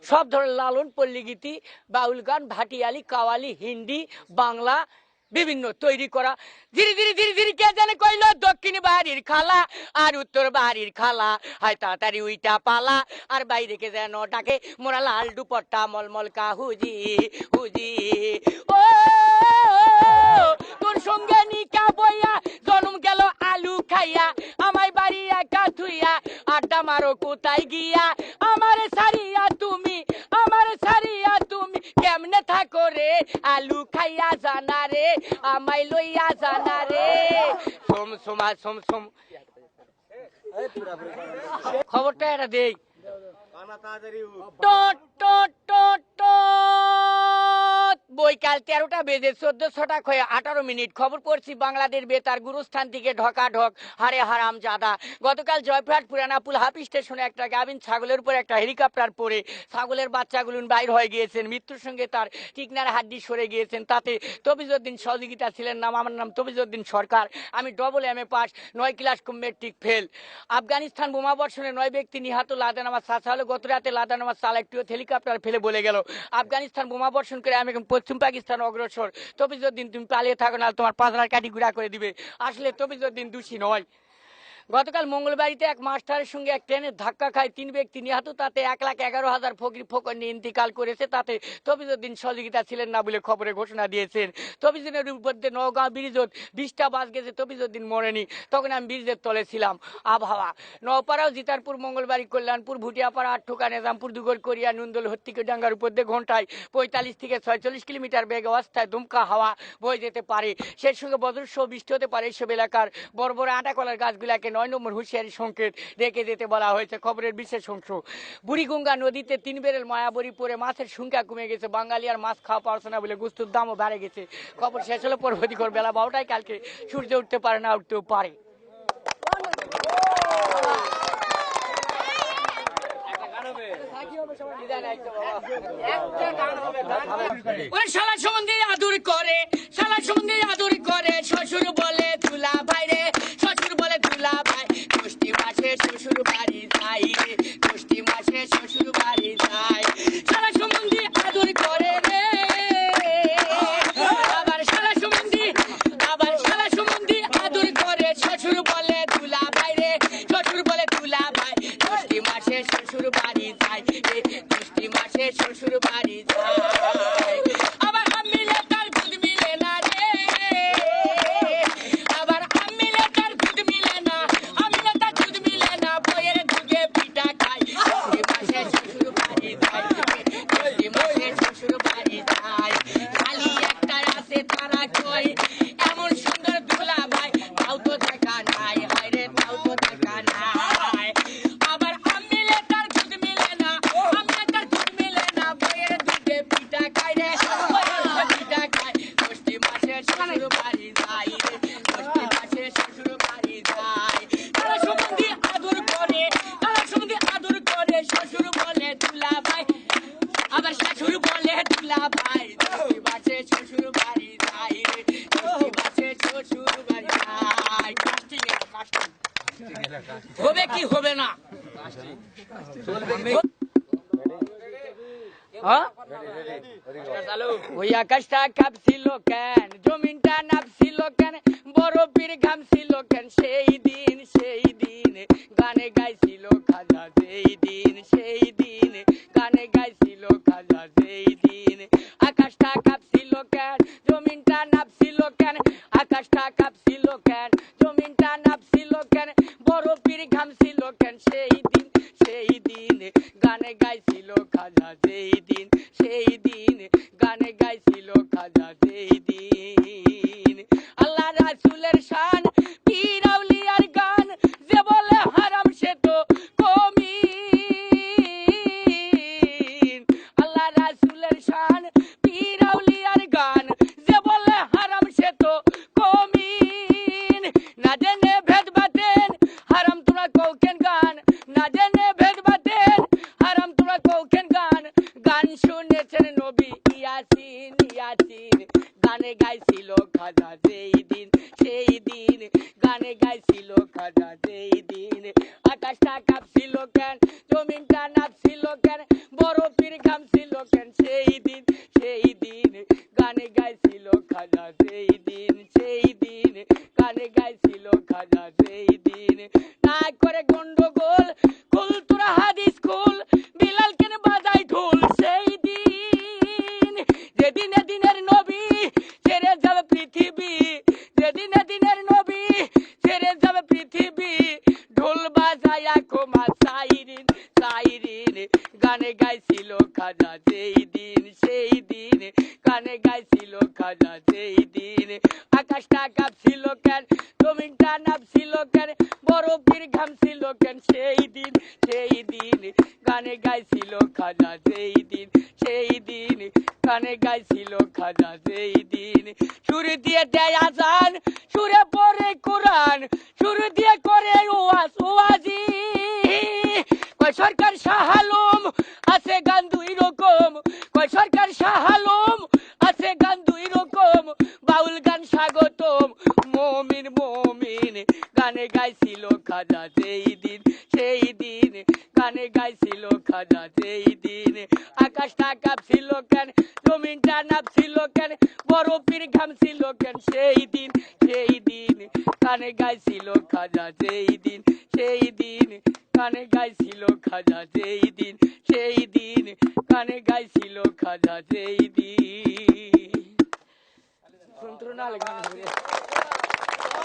সব ধরনের লালন পল্লী গীতি, বাউল গান, ভাটিয়ালি, কাওয়ালি, হিন্দি, বাংলা বিভিন্ন তৈরি করা। ধীরে ধীরে ধীরে ধীরে কে জানে কইল দক্ষিণ বাড়ির খালা আর উত্তর বাড়ির খালা, হয় তাড়াতাড়ি উইটা পালা, আর বাইরে কে যেন ডাকে মোরা লাল দুপট্টা মলমল কা হুজি হুজি। ও তোর সঙ্গে নিকা বইয়া জন্ম গেল আলু খাইয়া, আমায় বাড়ি একা থুইয়া আড্ডা মারো কোথায় গিয়া, আমারে সারিয়া তুমি কেমনে থাকো রে, আলু খাইয়া জানা রে, আমায় লইয়া জানা রে। সোম সোমা সোম সোম খবরটা এটা দেই। বৈকাল 13টা বেজে 14:18 খবর পড়ছি বাংলাদেশ বেতার গুরুস্থান থেকে ঢকাঢক হারে হারাম জাদা। গতকাল জয়পুরহাট পুরানাপুল হাফ স্টেশনে একটা গাভিন ছাগলের উপর একটা হেলিকপ্টার পড়ে ছাগলের বাচ্চাগুলো বাইর হয়ে গিয়েছেন, মৃত্যুর সঙ্গে তার টিকনার হাড্ডি সরে গিয়েছেন। তাতে তবিজউদ্দিন সহযোগিতা ছিলেন। আমার নাম তবিজউদ্দিন সরকার, আমি AA pass, 9 class matric fail. Afghanistan বোমা বর্ষণে 9 ব্যক্তি নিহত। লাদেন আমার চাচা হলো গত রাতে লাদেন আমার চাল একটু হেলিকপ্টার ফেলে বলে গেল আফগানিস্তান বোমা বর্ষণ করে আমি এখন পশ্চিম পাকিস্তান অগ্রসর। তবিজউদ্দিন তুমি পালিয়ে থাকো না তোমার পাঁচলার কাটি গুড়া করে দিবে। আসলে তবিজউদ্দিন দোষী নয়। গতকাল মঙ্গলবাড়িতে এক মাস্টারের সঙ্গে এক ট্রেনের ধাক্কা খায় 3 ব্যক্তি নিহত। তাতে 1,11,000 ফকির ফকর নিয়ে ইন্তিকাল করেছে। তাতে তবিজউদ্দিন সহযোগিতা ছিলেন না বলে খবরে ঘোষণা দিয়েছেন। তবিজউদ্দিনের উপর দিয়ে নওগাঁ ব্রিজত 20টা বাস গেছে, তবিজউদ্দিন মরেনি। তখন আমি ব্রিজের তলে ছিলাম। আবহাওয়া নওপাড়াও, জিতারপুর, মঙ্গলবাড়ি, কল্যাণপুর, ভুটিয়াপাড়া, আটঠোকা, নিজামপুর, দুগর, করিয়া, নুন্দল, হত্তিকে ডাঙ্গার উপর দিয়ে ঘন্টায় 45 থেকে 46 কিলোমিটার বেগে অবস্থায় দুমকা হাওয়া বয়ে যেতে পারে। সেই সঙ্গে বজ্রসহ বৃষ্টি হতে পারে। এসব এলাকার বড় বড় আটা কলার গাছগুলাকে 9 নম্বর হুঁশিয়ারি সংকেত রেখে যেতে বলা হয়েছে। খবরের বিশেষ অংশ, বুড়িগঙ্গা নদীতে 3 বেরেল মায়াবরী পরে মাছের সংখ্যা কমে গেছে। বাঙালি আর মাছ খাওয়া পারছে না বলে গুস্তুর দামও বেড়ে গেছে। খবর শেষ হলো পরবর্তী বেলা 12টায়। কালকে সূর্য উঠতে পারে না, উঠতেও পারে। শালা সম্বন্ধে আদর করে, শালা সম্বন্ধে আদর করে, শ্বশুর বলে তুলা ভাই রে, শ্বশুর বলে তুলা ভাই। ষষ্ঠী মাসে শ্বশুর বাড়ি যাই রে, ষষ্ঠী মাসে শ্বশুর বাড়ি যাই। শালা সম্বন্ধে আদর করে রে, আবার শালা সম্বন্ধে আদর করে, শ্বশুর বলে তুলা ভাই রে, শ্বশুর বলে তুলা ভাই। ষষ্ঠী মাসে শ্বশুর বাড়ি যাই রে, ষষ্ঠী মাসে শ্বশুর বাড়ি যাই। আবার আমিলে তার দুধ মিলে না রে, আবার আমিলে তার দুধ মিলে না, আমিলে তার দুধ মিলে না, বইয়ের দুধে পিঠা খাই। ষষ্ঠী মাসে শ্বশুর বাড়ি যাই, ষষ্ঠী মাসে শ্বশুর বাড়ি যাই। খালি একটা আছে তারা কই এমন সুন্দর দুলা ভাই, তাও তো দেখা নাই, হায় রে তাও তো দেখা নাই। আবার আমিলে তার দুধ মিলে না, আমিলে তার দুধ মিলে না, বইয়ের দুধে পিঠা খাই রে, পিঠা খাই। ষষ্ঠী মাসে শ্বশুর বাড়ি যাই রে, ষষ্ঠী মাসে শ্বশুর বাড়ি যাই। তারা সম্বন্ধে আদর করে, তারা সম্বন্ধে আদর করে, শ্বশুর বলে তুলা ভাই, আবার শাশুর বলে তুলা ভাই। ষষ্ঠী মাসে শ্বশুর বাড়ি যাই রে, ষষ্ঠী মাসে শ্বশুর বাড়ি যাই। হবে কি হবে না? ওই আকাশটা কাঁপছিল কেন, জমিনটা নাপছিল কেন, বরফের ঘামছিল কেন, সেই দিন গানে গাইছিল খাজা, সেই দিন গানে গাইছিল খাজা, সেই দিন। আকাশটা কাঁপছিল কেন, জমিনটা নাপছিল কেন, আকাশটা কাঁপছিল কেন, জমিনটা নাপছিল কেন, বরফের ঘামছিল কেন, সেই দিন গানে গাইছিল খাজা, সেই দিন গানে গাইছিল খাজা, সেই দিন। আল্লাহ রাসূলের শান, পীর আউলিয়ার গান, যে বলে হারাম সে তো কমিন। আল্লাহ রাসূলের শান, পীর আউলিয়ার গান, যে বলে হারাম সে তো কমিন। না জেনে ভেদ বাতেন হারাম তোমরা কৌকেন গান, না জেনে ভেদ বাতেন হারাম তোমরা সাইরিন গানে গাইছিল খাজা যেই দিন গানে গাইছিল খাজা যেই দিন আকাশটা কাঁপছিল কেন জমিনটা নামছিল কেন বরফের ঘামছিল কেন সেই দিন গানে গাইছিল খাজা যেই দিন গানে গাইছিল খাজা যেই দিন সুরে দিয়ে দেয় আজান সুরে পড়ে কোরআন সুরে দিয়ে করে ওয়াজি কয় সরকার শাহ আলম আছে গান দুই রকম কয় সরকার শাহ আলম আছে গান দুই রকম বাউল গান স্বাগতম মমিন গানে গাইছিল খাজা যেই দিন গানে গাইছিল খাজা যেই দিন আকাশটা কাঁপছিল কেন জমিনটা নামছিল কেন বরফের ঘামছিল কেন সেই দিন গানে গাইছিল খাজা যেই দিন গানে গাইছিল খাজা যেই দিন গানে গাইছিল খাজা যেই দিন যন্ত্রণা লাগে